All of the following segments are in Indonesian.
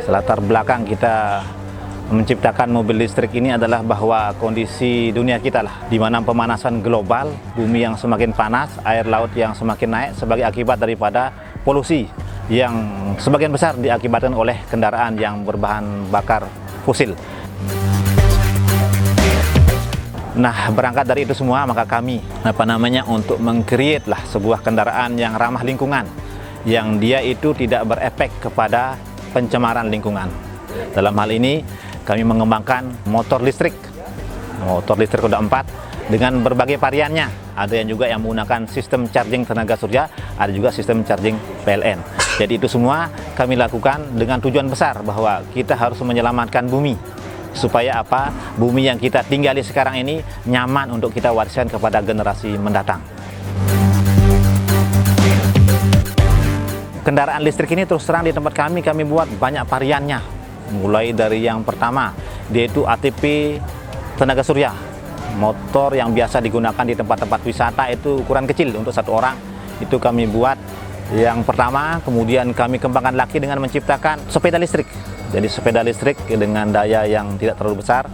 Latar belakang kita menciptakan mobil listrik ini adalah bahwa kondisi dunia kita lah, di mana pemanasan global, bumi yang semakin panas, air laut yang semakin naik sebagai akibat daripada polusi yang sebagian besar diakibatkan oleh kendaraan yang berbahan bakar fosil. Nah, berangkat dari itu semua, maka kami untuk meng-create lah sebuah kendaraan yang ramah lingkungan, yang dia itu tidak berefek kepada pencemaran lingkungan. Dalam hal ini kami mengembangkan motor listrik roda 4 dengan berbagai variannya. Ada yang juga yang menggunakan sistem charging tenaga surya, ada juga sistem charging PLN. Jadi itu semua kami lakukan dengan tujuan besar bahwa kita harus menyelamatkan bumi. Supaya apa? Bumi yang kita tinggali sekarang ini nyaman untuk kita wariskan kepada generasi mendatang. Kendaraan listrik ini terus terang di tempat kami buat banyak variannya. Mulai dari yang pertama, yaitu ATP tenaga surya. Motor yang biasa digunakan di tempat-tempat wisata itu ukuran kecil untuk satu orang. Itu kami buat yang pertama, kemudian kami kembangkan lagi dengan menciptakan sepeda listrik. Jadi sepeda listrik dengan daya yang tidak terlalu besar.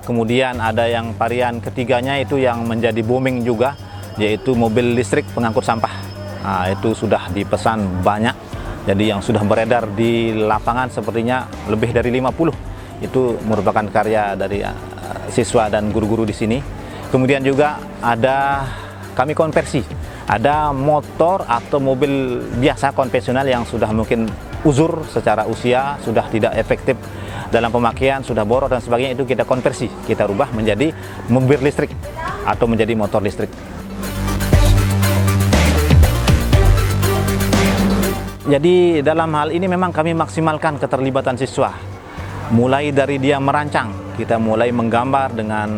Kemudian ada yang varian ketiganya itu yang menjadi booming juga, yaitu mobil listrik pengangkut sampah. Nah, itu sudah dipesan banyak. Jadi yang sudah beredar di lapangan sepertinya lebih dari 50. Itu merupakan karya dari siswa dan guru-guru di sini. Kemudian juga ada kami konversi. Ada motor atau mobil biasa konvensional yang sudah mungkin uzur secara usia, sudah tidak efektif dalam pemakaian, sudah boros dan sebagainya, itu kita konversi. Kita rubah menjadi mobil listrik atau menjadi motor listrik. Jadi dalam hal ini memang kami maksimalkan keterlibatan siswa. Mulai dari dia merancang, kita mulai menggambar dengan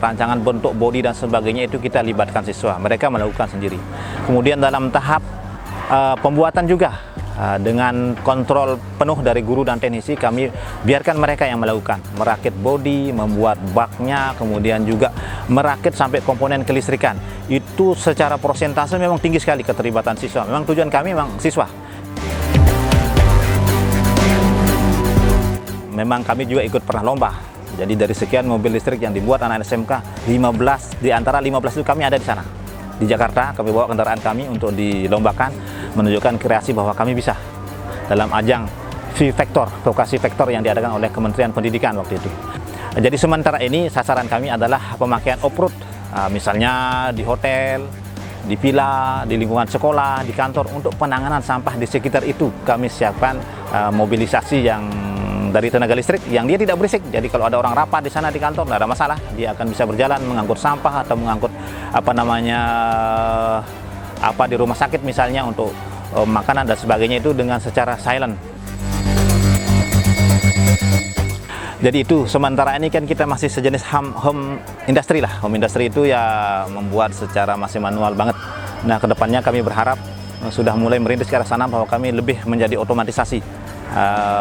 rancangan bentuk bodi dan sebagainya, itu kita libatkan siswa. Mereka melakukan sendiri. Kemudian dalam tahap pembuatan juga dengan kontrol penuh dari guru dan teknisi, kami biarkan mereka yang melakukan. Merakit bodi, membuat baknya, kemudian juga merakit sampai komponen kelistrikan. Itu secara persentase memang tinggi sekali keterlibatan siswa. Memang tujuan kami memang siswa. Memang kami juga ikut pernah lomba. Jadi dari sekian mobil listrik yang dibuat anak SMK, 15 di antara 15 itu kami ada di sana. Di Jakarta kami bawa kendaraan kami untuk dilombakan, menunjukkan kreasi bahwa kami bisa dalam ajang V-Vector, vokasi vektor yang diadakan oleh Kementerian Pendidikan waktu itu. Jadi sementara ini sasaran kami adalah pemakaian off-road, misalnya di hotel, di villa, di lingkungan sekolah, di kantor. Untuk penanganan sampah di sekitar itu kami siapkan mobilisasi yang dari tenaga listrik yang dia tidak berisik. Jadi kalau ada orang rapat di sana di kantor, tidak ada masalah, dia akan bisa berjalan mengangkut sampah atau mengangkut di rumah sakit misalnya untuk makanan dan sebagainya, itu dengan secara silent. Jadi itu sementara ini kan kita masih sejenis home industry lah. Home industry itu ya membuat secara masih manual banget. Nah, kedepannya kami berharap sudah mulai merintis ke arah sana bahwa kami lebih menjadi otomatisasi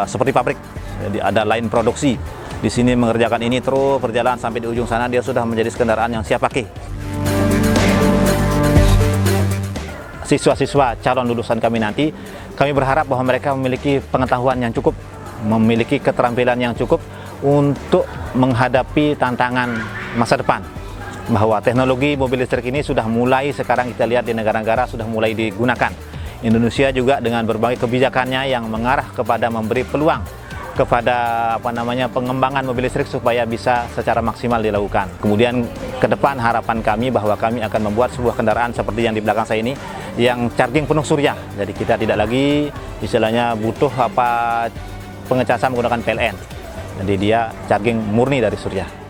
seperti pabrik. Jadi ada line produksi di sini mengerjakan ini terus berjalan sampai di ujung sana dia sudah menjadi kendaraan yang siap pakai. Siswa-siswa calon lulusan kami nanti, kami berharap bahwa mereka memiliki pengetahuan yang cukup, memiliki keterampilan yang cukup untuk menghadapi tantangan masa depan. Bahwa teknologi mobil listrik ini sudah mulai sekarang kita lihat di negara-negara sudah mulai digunakan. Indonesia juga dengan berbagai kebijakannya yang mengarah kepada memberi peluang kepada pengembangan mobil listrik supaya bisa secara maksimal dilakukan. Kemudian ke depan harapan kami bahwa kami akan membuat sebuah kendaraan seperti yang di belakang saya ini yang charging penuh surya. Jadi kita tidak lagi istilahnya butuh pengecasan menggunakan PLN. Jadi dia charging murni dari surya.